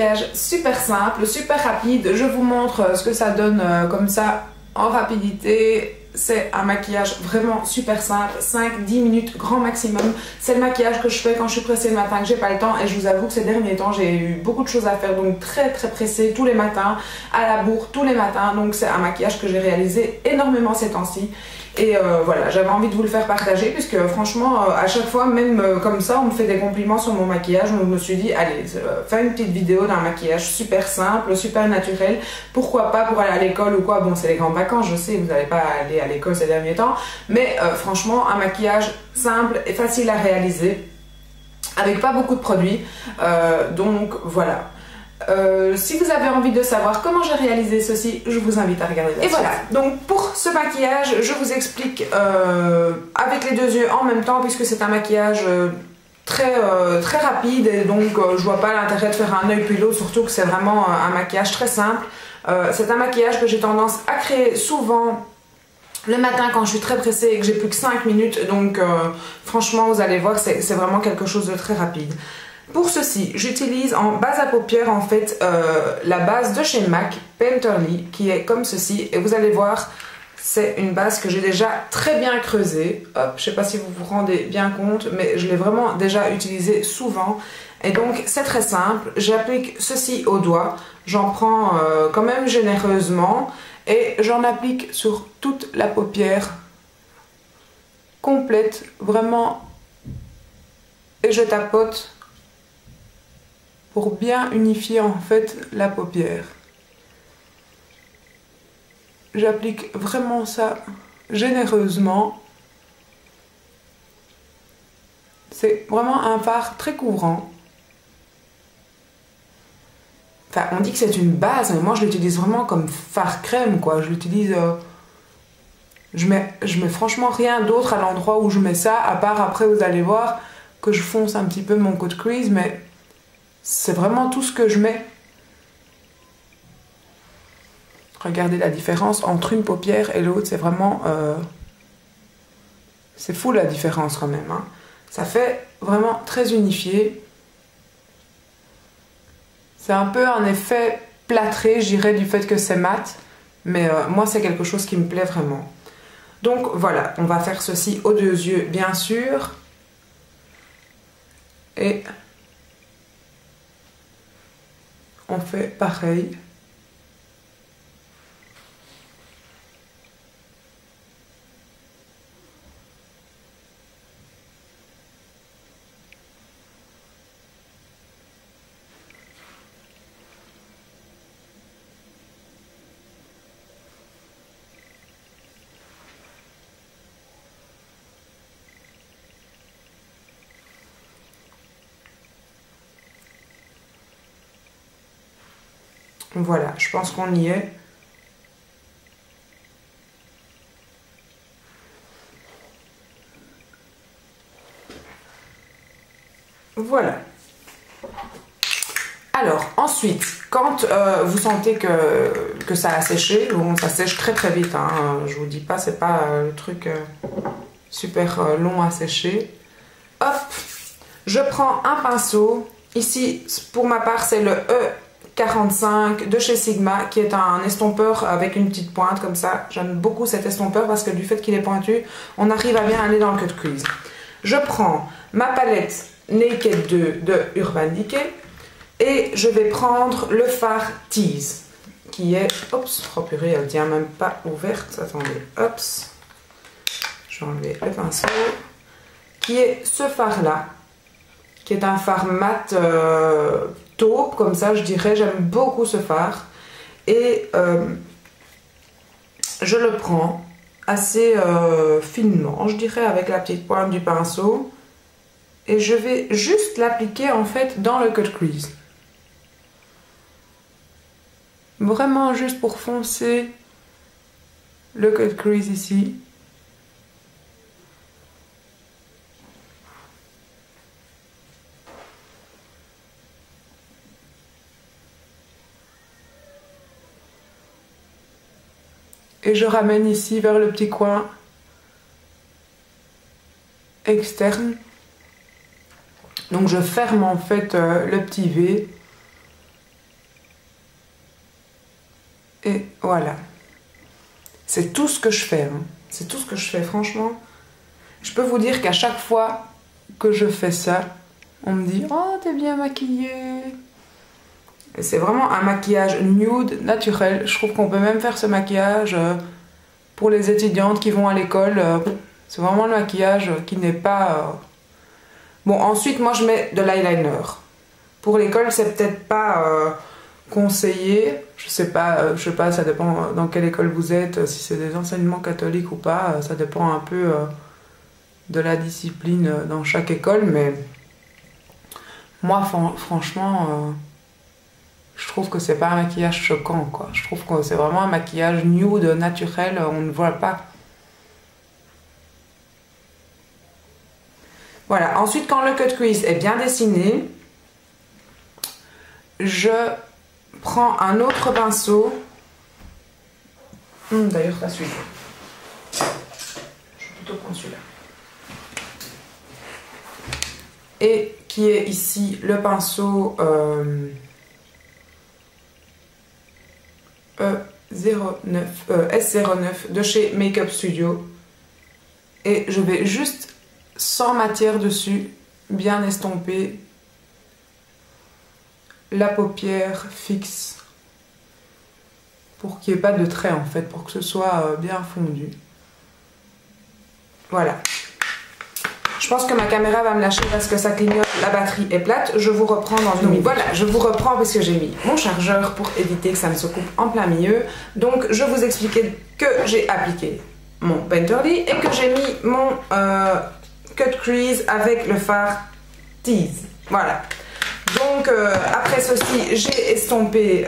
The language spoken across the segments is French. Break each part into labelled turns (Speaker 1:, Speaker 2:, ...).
Speaker 1: maquillage super simple, super rapide. Je vous montre ce que ça donne comme ça en rapidité. C'est un maquillage vraiment super simple, 5-10 minutes grand maximum. C'est le maquillage que je fais quand je suis pressée le matin, que j'ai pas le temps. Et je vous avoue que ces derniers temps, j'ai eu beaucoup de choses à faire, donc très pressée tous les matins, à la bourre tous les matins. Donc c'est un maquillage que j'ai réalisé énormément ces temps-ci. Et voilà, j'avais envie de vous le faire partager puisque franchement, à chaque fois, même comme ça, on me fait des compliments sur mon maquillage. Donc je me suis dit, allez, fais une petite vidéo d'un maquillage super simple, super naturel. Pourquoi pas pour aller à l'école ou quoi. Bon, c'est les grandes vacances, je sais, vous n'allez pas aller à l'école ces derniers temps. Mais franchement, un maquillage simple et facile à réaliser avec pas beaucoup de produits. Donc voilà. Si vous avez envie de savoir comment j'ai réalisé ceci, je vous invite à regarder la suite. Et voilà, donc pour ce maquillage, je vous explique avec les deux yeux en même temps, puisque c'est un maquillage très rapide, et donc je vois pas l'intérêt de faire un œil puis l'autre, surtout que c'est vraiment un maquillage très simple. C'est un maquillage que j'ai tendance à créer souvent le matin quand je suis très pressée et que j'ai plus que 5 minutes, donc franchement vous allez voir, c'est vraiment quelque chose de très rapide. Pour ceci, j'utilise en base à paupières en fait la base de chez MAC, Painterly, qui est comme ceci. Et vous allez voir, c'est une base que j'ai déjà très bien creusée. Hop, je sais pas si vous vous rendez bien compte, mais je l'ai vraiment déjà utilisée souvent. Et donc c'est très simple, j'applique ceci au doigt, j'en prends quand même généreusement et j'en applique sur toute la paupière complète, vraiment, et je tapote pour bien unifier en fait la paupière. J'applique vraiment ça généreusement. C'est vraiment un fard très couvrant. Enfin, on dit que c'est une base, mais moi je l'utilise vraiment comme fard crème, quoi. Je l'utilise... je mets franchement rien d'autre à l'endroit où je mets ça, à part après vous allez voir que je fonce un petit peu mon cut crease, mais c'est vraiment tout ce que je mets. Regardez la différence entre une paupière et l'autre, c'est vraiment... c'est fou la différence quand même, hein. Ça fait vraiment très unifié. C'est un peu un effet plâtré, je dirais, du fait que c'est mat. Mais moi, c'est quelque chose qui me plaît vraiment. Donc voilà, on va faire ceci aux deux yeux, bien sûr. Et on fait pareil. Voilà, je pense qu'on y est. Voilà. Alors, ensuite, quand vous sentez que ça a séché, bon, ça sèche très vite, hein, je vous dis pas, c'est pas le truc super long à sécher. Hop, je prends un pinceau. Ici, pour ma part, c'est le E45 de chez Sigma, qui est un estompeur avec une petite pointe comme ça. J'aime beaucoup cet estompeur parce que du fait qu'il est pointu, on arrive à bien aller dans le cut crease. Je prends ma palette Naked 2 de Urban Decay et je vais prendre le fard Tease qui est... Oups, oh purée, elle tient même pas ouverte. Attendez, hop. Je vais enlever le pinceau. Qui est ce fard là, qui est un fard mat taupe, comme ça je dirais. J'aime beaucoup ce fard. Et je le prends assez finement, je dirais, avec la petite pointe du pinceau. Et je vais juste l'appliquer en fait dans le cut crease. Vraiment juste pour foncer le cut crease ici. Et je ramène ici vers le petit coin externe. Donc je ferme en fait le petit V Et voilà. C'est tout ce que je fais. Hein. C'est tout ce que je fais, franchement. Je peux vous dire qu'à chaque fois que je fais ça, on me dit « Oh, t'es bien maquillée !» Et c'est vraiment un maquillage nude, naturel. Je trouve qu'on peut même faire ce maquillage pour les étudiantes qui vont à l'école. C'est vraiment le maquillage qui n'est pas... Bon, ensuite, moi, je mets de l'eyeliner. Pour l'école, c'est peut-être pas conseillé. Je sais pas, ça dépend dans quelle école vous êtes, si c'est des enseignements catholiques ou pas. Ça dépend un peu de la discipline dans chaque école. Mais moi, franchement, je trouve que c'est pas un maquillage choquant, quoi. Je trouve que c'est vraiment un maquillage nude, naturel. On ne voit pas. Voilà, ensuite quand le cut crease est bien dessiné, je prends un autre pinceau. D'ailleurs, pas celui-là. Je vais plutôt prendre celui-là. Et qui est ici le pinceau S09 de chez Makeup Studio. Et je vais juste, sans matière dessus, bien estomper la paupière fixe pour qu'il n'y ait pas de trait en fait, pour que ce soit bien fondu. Voilà. Je pense que ma caméra va me lâcher parce que ça clignote, la batterie est plate. Je vous reprends dans une minute. Voilà, je vous reprends parce que j'ai mis mon chargeur pour éviter que ça ne se coupe en plein milieu. Donc je vous expliquais que j'ai appliqué mon Painterly et que j'ai mis mon cut crease avec le fard Tease. Voilà. Donc après ceci, j'ai estompé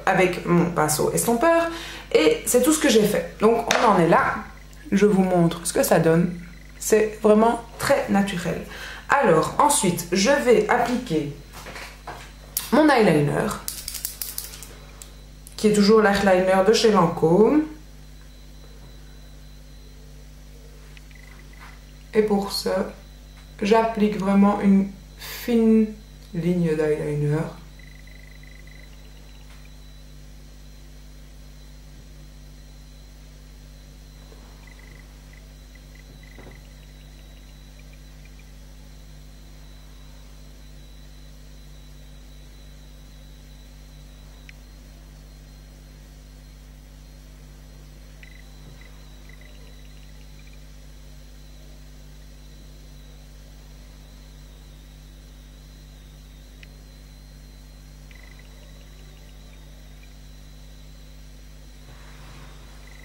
Speaker 1: avec mon pinceau estompeur et c'est tout ce que j'ai fait. Donc on en est là. Je vous montre ce que ça donne. C'est vraiment très naturel. Alors ensuite, je vais appliquer mon eyeliner qui est toujours l'eyeliner de chez Lancôme. Et pour ça, j'applique vraiment une fine ligne d'eyeliner.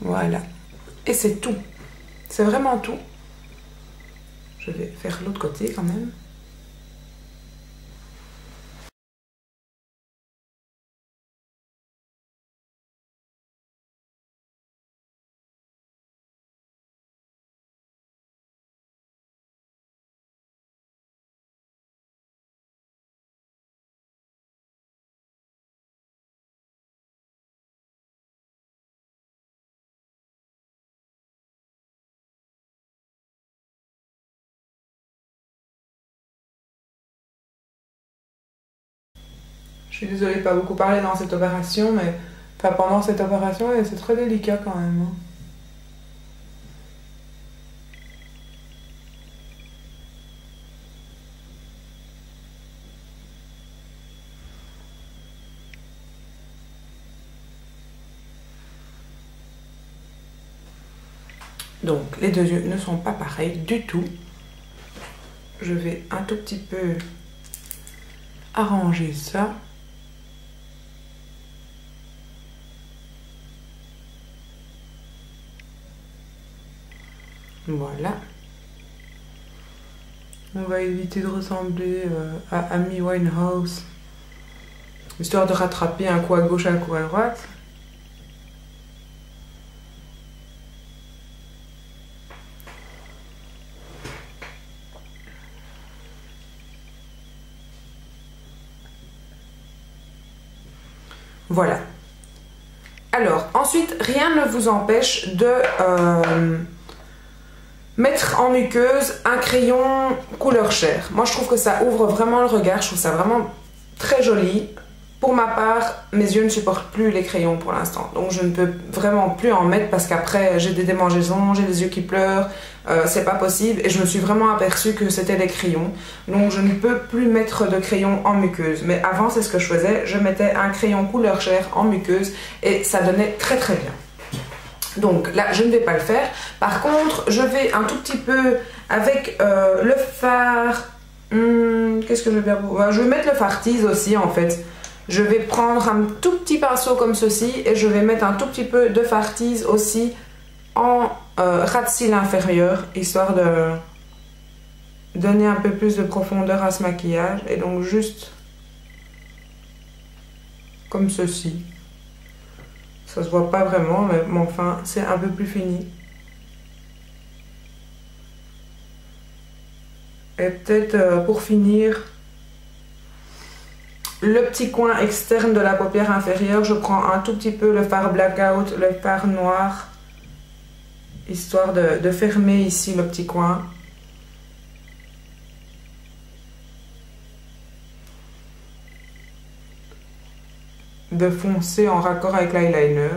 Speaker 1: Voilà. Et c'est tout. C'est vraiment tout. Je vais faire l'autre côté quand même. Je suis désolée de pas beaucoup parler dans cette opération, mais enfin, pendant cette opération, c'est très délicat quand même. Hein. Donc les deux yeux ne sont pas pareils du tout. Je vais un tout petit peu arranger ça. Voilà. On va éviter de ressembler à Amy Winehouse, histoire de rattraper un coup à gauche, un coup à droite. Voilà. Alors, ensuite, rien ne vous empêche de mettre en muqueuse un crayon couleur chair. Moi, je trouve que ça ouvre vraiment le regard. Je trouve ça vraiment très joli. pour ma part, mes yeux ne supportent plus les crayons pour l'instant. Donc je ne peux vraiment plus en mettre parce qu'après j'ai des démangeaisons, j'ai les yeux qui pleurent, c'est pas possible. Et je me suis vraiment aperçue que c'était des crayons. Donc je ne peux plus mettre de crayon en muqueuse. Mais avant c'est ce que je faisais, je mettais un crayon couleur chair en muqueuse et ça donnait très très bien. Donc là je ne vais pas le faire. Par contre je vais un tout petit peu avec le fard. Qu'est-ce que je vais faire? Je vais mettre le fard tease aussi en fait. Je vais prendre un tout petit pinceau comme ceci et je vais mettre un tout petit peu de fard tease aussi en ras de cils inférieur, histoire de donner un peu plus de profondeur à ce maquillage. Et donc juste comme ceci. Ça se voit pas vraiment, mais enfin c'est un peu plus fini. Et peut-être pour finir, le petit coin externe de la paupière inférieure, je prends un tout petit peu le fard blackout, le fard noir, histoire de fermer ici le petit coin. De foncer en raccord avec l'eyeliner.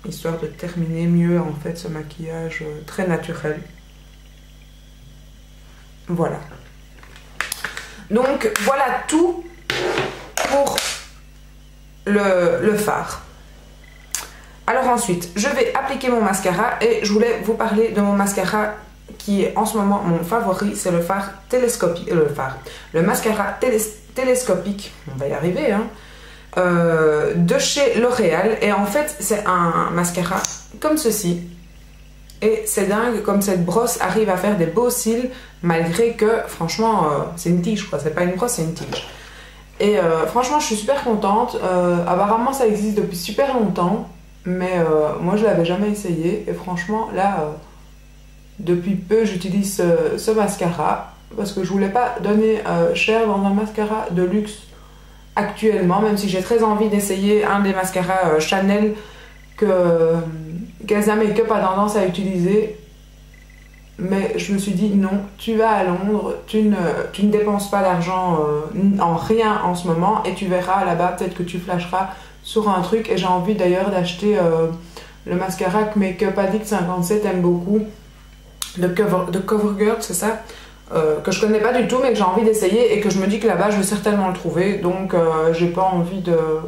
Speaker 1: Histoire de terminer mieux en fait ce maquillage très naturel. Voilà. Donc voilà tout pour le fard. Alors ensuite, je vais appliquer mon mascara et je voulais vous parler de mon mascara qui est en ce moment mon favori, c'est le fard télescopique, le mascara télescopique, on va y arriver, hein, de chez L'Oréal. Et en fait, c'est un mascara comme ceci. Et c'est dingue comme cette brosse arrive à faire des beaux cils, malgré que, franchement, c'est une tige, quoi. C'est pas une brosse, c'est une tige. Et franchement, je suis super contente. Apparemment, ça existe depuis super longtemps, mais moi, je l'avais jamais essayé. Et franchement, là, depuis peu, j'utilise ce mascara, parce que je voulais pas donner cher dans un mascara de luxe actuellement, même si j'ai très envie d'essayer un des mascaras Chanel qu'Elsa Makeup a tendance à utiliser. Mais je me suis dit non, tu vas à Londres, tu ne dépenses pas d'argent en rien en ce moment et tu verras là-bas, peut-être que tu flasheras sur un truc. Et j'ai envie d'ailleurs d'acheter le mascara que Makeup Addict 57 aime beaucoup, de CoverGirl, c'est ça, que je connais pas du tout mais que j'ai envie d'essayer et que je me dis que là-bas je vais certainement le trouver. Donc j'ai pas envie de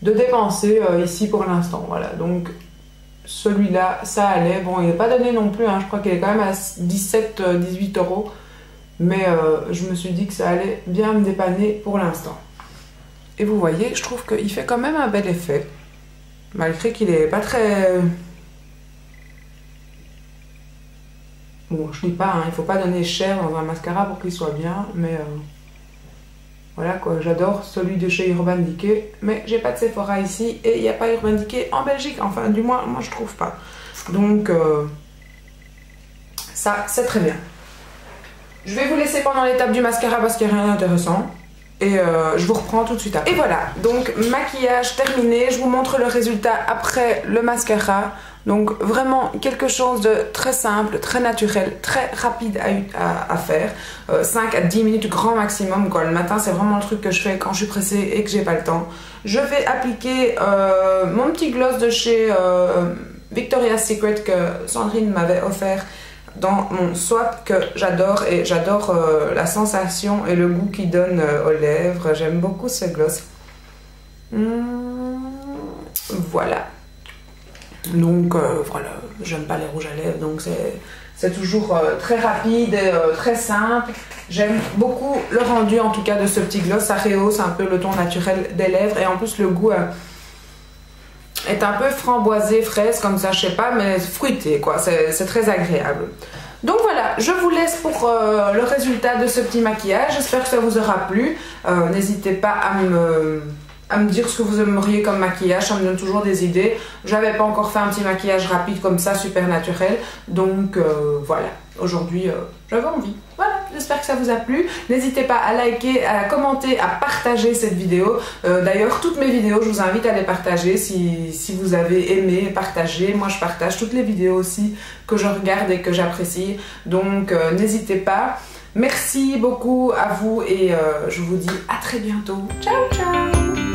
Speaker 1: dépenser ici pour l'instant. Voilà, donc celui-là, ça allait. Bon, il n'est pas donné non plus, hein. Je crois qu'il est quand même à 17-18 €. Mais je me suis dit que ça allait bien me dépanner pour l'instant. Et vous voyez, je trouve qu'il fait quand même un bel effet. Malgré qu'il est pas très... Bon, je dis pas, hein, il faut pas donner cher dans un mascara pour qu'il soit bien. Mais voilà quoi, j'adore celui de chez Urban Decay, mais j'ai pas de Sephora ici et il n'y a pas Urban Decay en Belgique, enfin du moins moi je trouve pas. Donc ça c'est très bien. Je vais vous laisser pendant l'étape du mascara parce qu'il n'y a rien d'intéressant et je vous reprends tout de suite après. Et voilà, donc maquillage terminé, je vous montre le résultat après le mascara. Donc vraiment quelque chose de très simple, très naturel, très rapide à faire. 5 à 10 minutes grand maximum, quoi. Le matin c'est vraiment le truc que je fais quand je suis pressée et que j'ai pas le temps. Je vais appliquer mon petit gloss de chez Victoria's Secret que Sandrine m'avait offert dans mon swap, que j'adore. Et j'adore la sensation et le goût qu'il donne aux lèvres. J'aime beaucoup ce gloss. Voilà. Donc voilà, j'aime pas les rouges à lèvres, donc c'est toujours très rapide et très simple. J'aime beaucoup le rendu en tout cas de ce petit gloss, ça rehausse un peu le ton naturel des lèvres et en plus le goût est un peu framboisé, fraise comme ça, je sais pas, mais fruité quoi, c'est très agréable. Donc voilà, je vous laisse pour le résultat de ce petit maquillage, j'espère que ça vous aura plu. N'hésitez pas à me dire ce que vous aimeriez comme maquillage, ça me donne toujours des idées. J'avais pas encore fait un petit maquillage rapide comme ça, super naturel. Donc voilà, aujourd'hui j'avais envie. Voilà, j'espère que ça vous a plu. N'hésitez pas à liker, à commenter, à partager cette vidéo. D'ailleurs, toutes mes vidéos, je vous invite à les partager si vous avez aimé partager. Moi, je partage toutes les vidéos aussi que je regarde et que j'apprécie. Donc n'hésitez pas. Merci beaucoup à vous et je vous dis à très bientôt. Ciao ciao.